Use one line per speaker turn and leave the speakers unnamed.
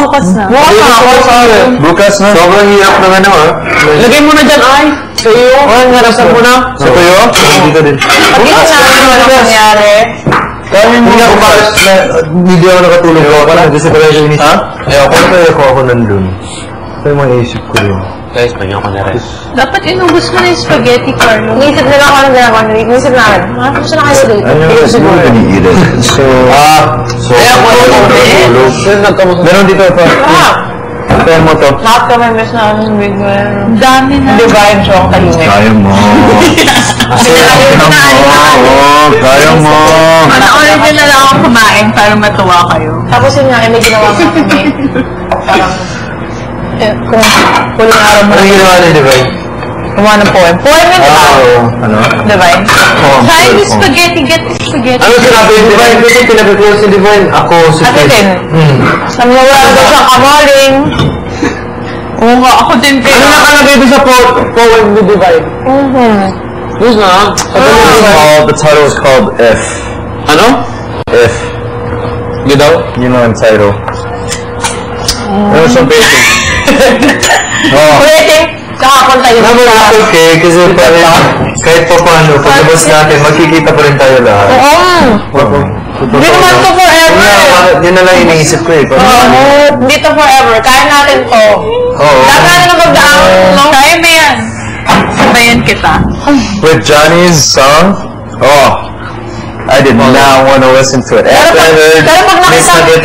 Bukas na.
Bukas na. Sobrang hirap ng ano ah.
Lagay mo na dyan, ay. Sa iyo. Ngarasan mo na.
Sa tuyo? Dito din.
Bukas na ano nangyari.
Kaya hindi ako hindi ako nakatulog ko. Parang gusto ko lang yung inisip. Ayoko na kaya ako nandun. Ito yung mga isip ko rin.
Guys, pagyan ko na rin.
Dapat inubos mo na yung spaghetti, Carlo.
Inisip nila ako ng ginagawa nila. Inisip namin. Gusto na kayo dito.
Ano yung siguro gani-eat it? So,
Ayoko na tulog.
Meron dito ito. Kaya mo to.
Lahat kami miss na kami ng big man.
Dami na.
Di ba yung show ang tahimik?
Kaya mo. Kaya mo.
Panoorin nyo na lang ako kumain para matuwa kayo.
Tapos yun nga, may ginawa nga kami. Parang, kung huling araw mo.
Ano yung ginawa ni Divine?
Gumawa ng poem. Poem yun, di ba?
Ano?
Divine?
Try the spaghetti, get the spaghetti.
Ano sinabi ni Divine? Kasi pinag-close si Divine. Ako si
Ate din. Namawala daw siyang kamaling.
Oo nga, ako din kayo.
Ano nakalagay doon sa poem ni Divine? Who's na? The title is called F. Ano? F. You know? You know yung title. Ano siyang basic?
Waiting. Kahapon tayo.
Okay, kasi kahit pa paano, paglabas natin, magkikita pa rin tayo lahat.
Hindi naman to forever.
Yun na lang iniisip ko eh.
Hindi to forever. Kaya natin to. Dapat natin na magdaang.
Kaya mo yan. Sabayan kita.
With Johnny's song? Oh, I did not want to listen to it. After I heard
pero pag
Miss
nakita-
Nagita